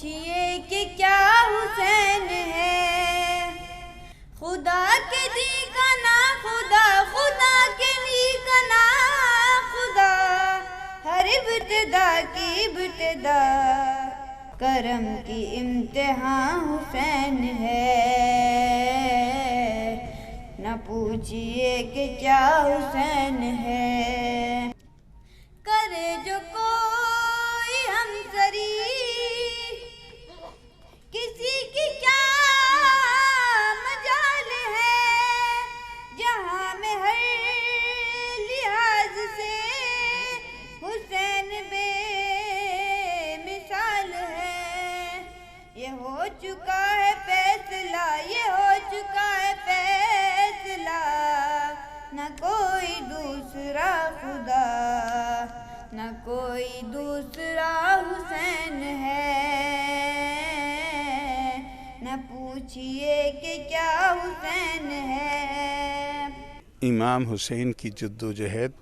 पूछिए कि क्या हुसैन है, खुदा के दी का ना खुदा, खुदा के दी का ना खुदा, हर इब्तिदा की इब्तिदा, करम की इम्तिहान हुसैन है। न पूछिए कि क्या हुसैन है, करे जो कोई हमसरी, किसी की क्या मजाल है, जहाँ में हर लिहाज से हुसैन बेमिसाल है। ये हो चुका है फैसला, ये हो चुका है फैसला, न कोई दूसरा खुदा, न कोई दूसरा हुसैन है। न पूछिए कि क्या हुसैन है। इमाम हुसैन की जद्दोजहद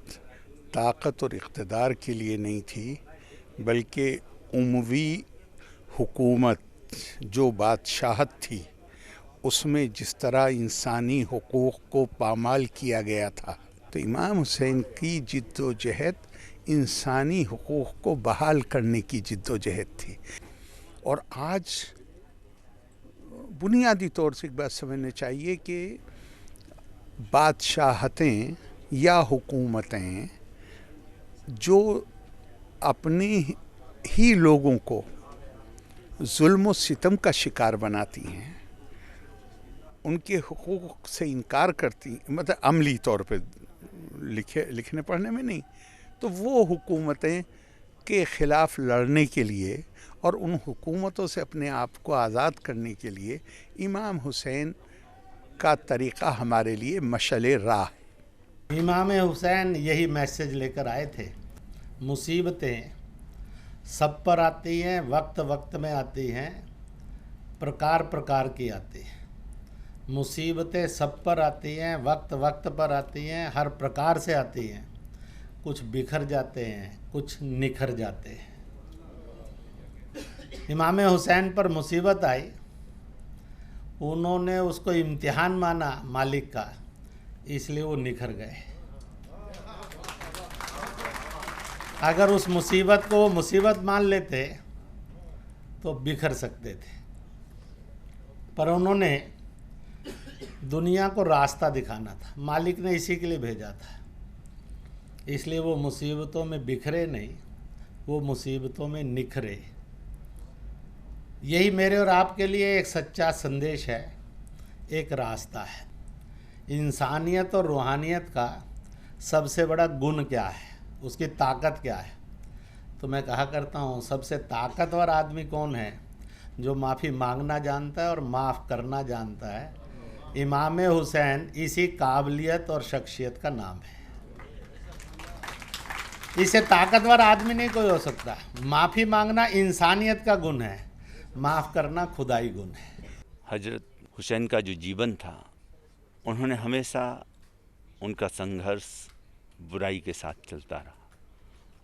ताकत और इक़्तिदार के लिए नहीं थी, बल्कि उमवी हुकूमत जो बादशाहत थी उसमें जिस तरह इंसानी हुकूक़ को पामाल किया गया था, तो इमाम हुसैन की जिद्दोजहद इंसानी हुकूक़ को बहाल करने की जिद्दोजहद थी। और आज बुनियादी तौर से एक बात समझनी चाहिए कि बादशाहतें या हुकूमतें जो अपने ही लोगों को जुल्म और सितम का शिकार बनाती हैं, उनके हुकूक से इनकार करती, मतलब अमली तौर पे लिखने पढ़ने में नहीं, तो वो हुकूमतें के ख़िलाफ़ लड़ने के लिए और उन हुकूमतों से अपने आप को आज़ाद करने के लिए इमाम हुसैन का तरीक़ा हमारे लिए मशअले राह है। इमाम हुसैन यही मैसेज लेकर आए थे। मुसीबतें सब पर आती हैं, वक्त वक्त में आती हैं, प्रकार प्रकार की आती हैं। मुसीबतें सब पर आती हैं, वक्त वक्त पर आती हैं, हर प्रकार से आती हैं। कुछ बिखर जाते हैं, कुछ निखर जाते हैं। इमाम हुसैन पर मुसीबत आई, उन्होंने उसको इम्तिहान माना मालिक का, इसलिए वो निखर गए। अगर उस मुसीबत को मुसीबत मान लेते तो बिखर सकते थे, पर उन्होंने दुनिया को रास्ता दिखाना था, मालिक ने इसी के लिए भेजा था, इसलिए वो मुसीबतों में बिखरे नहीं, वो मुसीबतों में निखरे। यही मेरे और आपके लिए एक सच्चा संदेश है, एक रास्ता है। इंसानियत और रूहानियत का सबसे बड़ा गुण क्या है, उसकी ताकत क्या है? तो मैं कहा करता हूँ, सबसे ताकतवर आदमी कौन है? जो माफ़ी मांगना जानता है और माफ़ करना जानता है। इमाम हुसैन इसी काबिलियत और शख्सियत का नाम है। इससे ताकतवर आदमी नहीं कोई हो सकता। माफ़ी मांगना इंसानियत का गुण है, माफ़ करना खुदाई गुण है। हजरत हुसैन का जो जीवन था, उन्होंने हमेशा उनका संघर्ष बुराई के साथ चलता रहा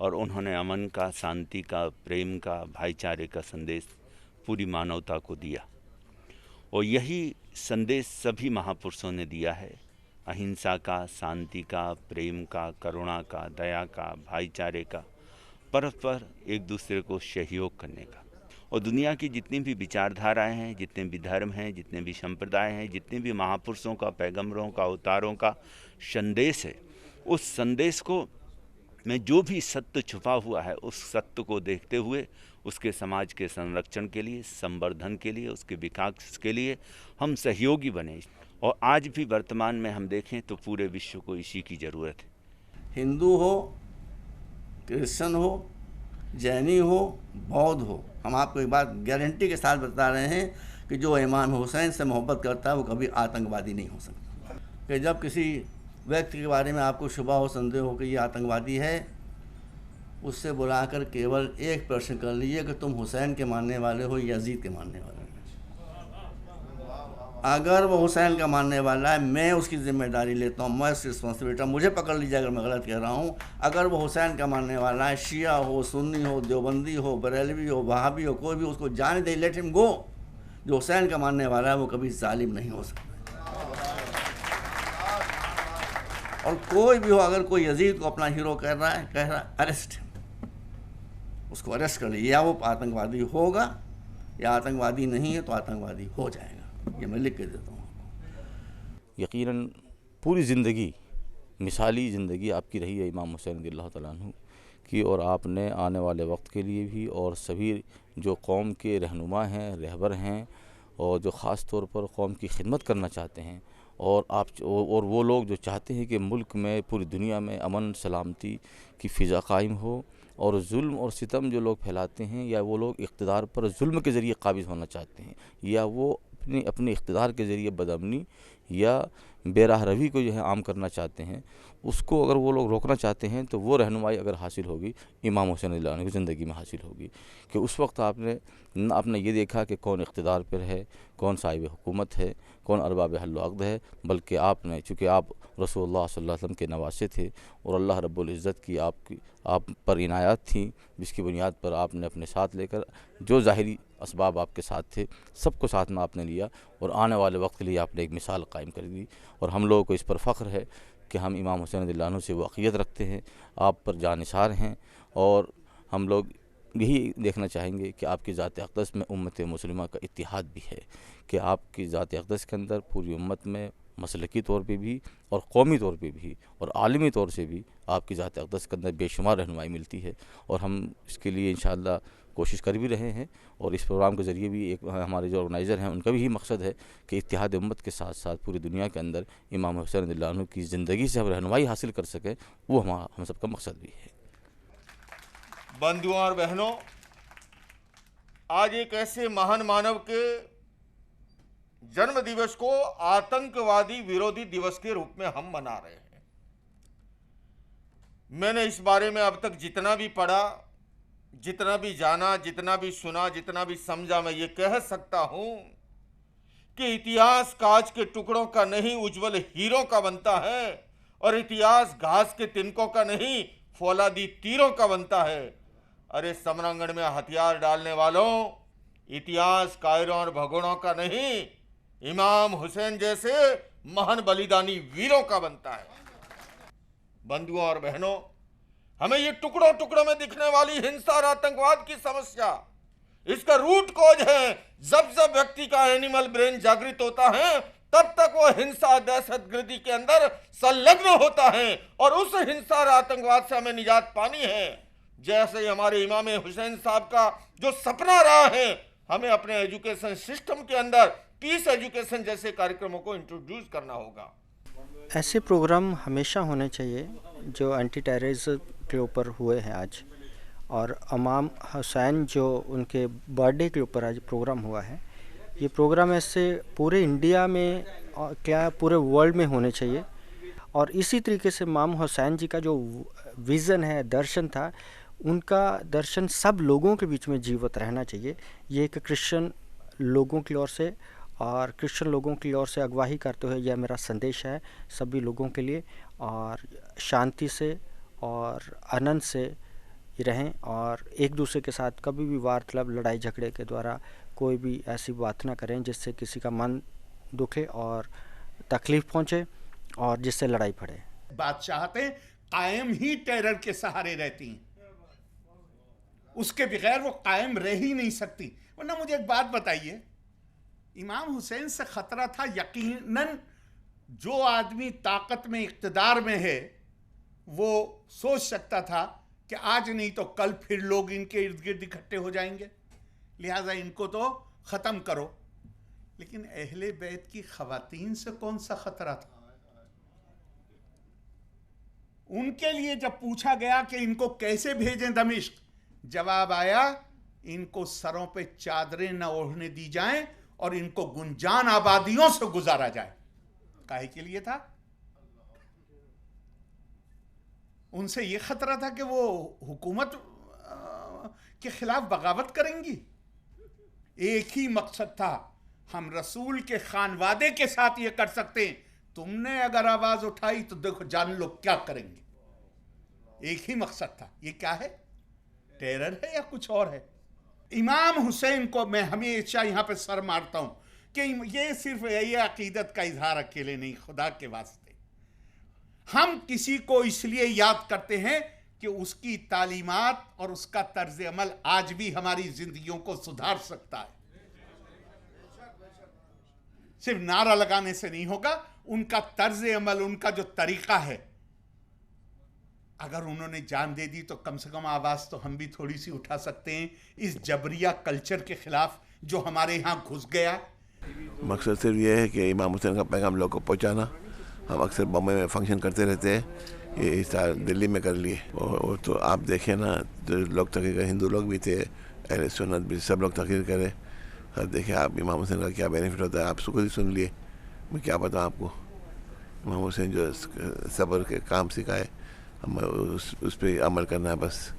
और उन्होंने अमन का, शांति का, प्रेम का, भाईचारे का संदेश पूरी मानवता को दिया। और यही संदेश सभी महापुरुषों ने दिया है, अहिंसा का, शांति का, प्रेम का, करुणा का, दया का, भाईचारे का, परस्पर एक दूसरे को सहयोग करने का। और दुनिया की जितनी भी विचारधाराएं हैं, जितने भी धर्म हैं, जितने भी संप्रदाय हैं, जितने भी महापुरुषों का, पैगंबरों का, अवतारों का संदेश है, उस संदेश को में जो भी सत्य छुपा हुआ है, उस सत्य को देखते हुए उसके समाज के संरक्षण के लिए, संवर्धन के लिए, उसके विकास के लिए हम सहयोगी बने। और आज भी वर्तमान में हम देखें तो पूरे विश्व को इसी की ज़रूरत है। हिंदू हो, क्रिश्चन हो, जैनी हो, बौद्ध हो, हम आपको एक बात गारंटी के साथ बता रहे हैं कि जो इमाम हुसैन से मोहब्बत करता है वो कभी आतंकवादी नहीं हो सकता। कि जब किसी व्यक्ति के बारे में आपको शुबा हो, संदेह हो कि ये आतंकवादी है, उससे बुलाकर केवल एक प्रश्न कर लीजिए कि तुम हुसैन के मानने वाले हो या यजीद के मानने वाले हो। अगर वो हुसैन का मानने वाला है, मैं उसकी जिम्मेदारी लेता हूँ, मैं उसकी रिस्पॉन्सिबिलिटी, मुझे पकड़ लीजिए अगर मैं गलत कह रहा हूँ। अगर वो हुसैन का मानने वाला है, शिया हो, सुन्नी हो, देवबंदी हो, बरेलवी हो, वहाबी हो, कोई भी, उसको जाने दे, लेट हिम गो। जो हुसैन का मानने वाला है वो कभी जालिम नहीं हो सकता। और कोई भी हो, अगर कोई यजीद को अपना हीरो कह रहा है, अरेस्ट, उसको अरेस्ट कर लीजिए। या वो आतंकवादी होगा या आतंकवादी नहीं है तो आतंकवादी हो जाएगा, ये मैं लिख के देता हूँ। यकीनन पूरी ज़िंदगी, मिसाली ज़िंदगी आपकी रही है इमाम हुसैन रज़ियल्लाहु तआला अन्हु की, और आपने आने वाले वक्त के लिए भी और सभी जो कौम के रहनुमा हैं, रहबर हैं, और जो ख़ास तौर पर कौम की खिदमत करना चाहते हैं, और वो लोग जो चाहते हैं कि मुल्क में, पूरी दुनिया में अमन सलामती की फ़िज़ा कायम हो, और जुल्म और सितम जो लोग फैलाते हैं, या वो लोग इक़्तिदार पर जुल्म के ज़रिए काबिज़ होना चाहते हैं, या वो अपने इक़्तिदार के ज़रिए बदअमनी या बेराह रवी को जो है आम करना चाहते हैं, उसको अगर वो लोग रोकना चाहते हैं तो वो रहनुमाई अगर हासिल होगी इमाम हुसैन रज़ियल्लाहु अन्हु की ज़िंदगी में हासिल होगी। कि उस वक्त आपने ये देखा कि कौन इक़्तिदार पर है, कौन साहिब हुकूमत है, कौन अरबाब हल्ल अक़द है, बल्कि आपने, चूँकि आप रसूलुल्लाह सल्लल्लाहु अलैहि वसल्लम के नवासे थे और अल्लाह रब्बुल इज़्ज़त की आप पर इनायत थी, जिसकी बुनियाद पर आपने अपने साथ लेकर जो ज़ाहिरी असबाब आपके साथ थे सबको साथ में आपने लिया, और आने वाले वक्त के लिए आपने एक मिसाल कायम कर दी। और हम लोगों को इस पर फ़ख्र है कि हम इमाम हुसैन रज़ियल्लाहु अन्हु से वाक़ियत रखते हैं, आप पर जानिसार हैं, और हम लोग यही देखना चाहेंगे कि आपकी ज़ात अक़दस में उम्मत मुस्लिमा का इत्तिहाद भी है, कि आपकी ज़ात अक़दस के अंदर पूरी उम्मत में मसलकी तौर पे भी और कौमी तौर पे भी और आलमी तौर से भी आपकी ज़ात अक़दस के अंदर बेशुमार रहनुमाई मिलती है। और हम इसके लिए इंशाअल्लाह कोशिश कर भी रहे हैं, और इस प्रोग्राम के ज़रिए भी एक हमारे जो ऑर्गेनाइज़र हैं उनका भी यही मकसद है कि इत्तिहाद उम्मत के साथ साथ पूरी दुनिया के अंदर इमाम हुसैन रज़ियल्लाहु अन्हु की ज़िंदगी से हम रहनुमाई हासिल कर सकें, वो हम सबका मकसद भी है। बंधुओं और बहनों, आज एक ऐसे महान मानव के जन्म दिवस को आतंकवादी विरोधी दिवस के रूप में हम मना रहे हैं। मैंने इस बारे में अब तक जितना भी पढ़ा, जितना भी जाना, जितना भी सुना, जितना भी समझा, मैं ये कह सकता हूं कि इतिहास कांच के टुकड़ों का नहीं, उज्जवल हीरों का बनता है, और इतिहास घास के तिनकों का नहीं, फौलादी तीरों का बनता है। अरे समरांगण में हथियार डालने वालों, इतिहास कायरों और भगोड़ों का नहीं, इमाम हुसैन जैसे महान बलिदानी वीरों का बनता है। बंधुओं और बहनों, हमें ये टुकड़ों टुकड़ों में दिखने वाली हिंसा और आतंकवाद की समस्या, इसका रूट कॉज है। जब जब व्यक्ति का एनिमल ब्रेन जागृत होता है, तब तक वो हिंसा दहशतगर्दी के अंदर संलग्न होता है, और उस हिंसा और आतंकवाद से हमें निजात पानी है। जैसे हमारे इमाम हुसैन साहब का जो सपना रहा है, हमें अपने एजुकेशन सिस्टम के अंदर पीस एजुकेशन जैसे कार्यक्रमों को इंट्रोड्यूस करना होगा। ऐसे प्रोग्राम हमेशा होने चाहिए जो एंटी टेररिज्म के ऊपर हुए हैं आज, और इमाम हुसैन जो उनके बर्थडे के ऊपर आज प्रोग्राम हुआ है, ये प्रोग्राम ऐसे पूरे इंडिया में क्या पूरे वर्ल्ड में होने चाहिए। और इसी तरीके से इमाम हुसैन जी का जो विज़न है, दर्शन था, उनका दर्शन सब लोगों के बीच में जीवित रहना चाहिए। ये एक क्रिश्चियन लोगों की ओर से और क्रिश्चियन लोगों की ओर से अगवाही करते हुए यह मेरा संदेश है सभी लोगों के लिए, और शांति से और आनंद से रहें, और एक दूसरे के साथ कभी भी वार्तालाप, लड़ाई झगड़े के द्वारा कोई भी ऐसी बात ना करें जिससे किसी का मन दुखे और तकलीफ़ पहुँचे और जिससे लड़ाई पड़े। बादशाहतें कायम ही टेरर के सहारे रहती हैं, उसके बगैर वो कायम रह ही नहीं सकती। वरना मुझे एक बात बताइए, इमाम हुसैन से खतरा था यकीनन। जो आदमी ताकत में, इक़्तिदार में है, वो सोच सकता था कि आज नहीं तो कल फिर लोग इनके इर्द गिर्द इकट्ठे हो जाएंगे, लिहाजा इनको तो ख़त्म करो। लेकिन अहले बैत की ख़वातीन से कौन सा खतरा था? उनके लिए जब पूछा गया कि इनको कैसे भेजें दमिश्क, जवाब आया, इनको सरों पे चादरें न ओढ़ने दी जाएं और इनको गुंजान आबादियों से गुजारा जाए। काहे के लिए था? उनसे यह खतरा था कि वो हुकूमत के खिलाफ बगावत करेंगी। एक ही मकसद था, हम रसूल के खानवादे के साथ ये कर सकते हैं। तुमने अगर आवाज उठाई तो देखो जान लो क्या करेंगे। एक ही मकसद था। ये क्या है? टेरर है या कुछ और है? इमाम हुसैन को मैं हमेशा यहां पे सर मारता हूं कि ये सिर्फ ये अकीदत का इजहार अकेले नहीं, खुदा के वास्ते हम किसी को इसलिए याद करते हैं कि उसकी तालीमात और उसका तर्ज अमल आज भी हमारी जिंदगियों को सुधार सकता है। सिर्फ नारा लगाने से नहीं होगा, उनका तर्ज अमल, उनका जो तरीका है, अगर उन्होंने जान दे दी तो कम से कम आवाज तो हम भी थोड़ी सी उठा सकते हैं इस जबरिया कल्चर के खिलाफ जो हमारे यहाँ घुस गया। मकसद सिर्फ ये है कि इमाम हुसैन का पैगाम लोगों को पहुँचाना। हम अक्सर बम्बई में फंक्शन करते रहते हैं, ये इस साल दिल्ली में कर लिए। और तो आप देखें ना, तो लोग तकरीर करे, हिंदू लोग भी थे, अहले सुन्नत भी, सब लोग तकरीर करे। और देखिए आप इमाम हुसैन का क्या बेनिफिट होता है, आप खुद ही सुन लिए। मैं क्या बताऊँ आपको, इमाम हुसैन जो सब्र के काम सिखाए, हम उस पर अमल करना है बस।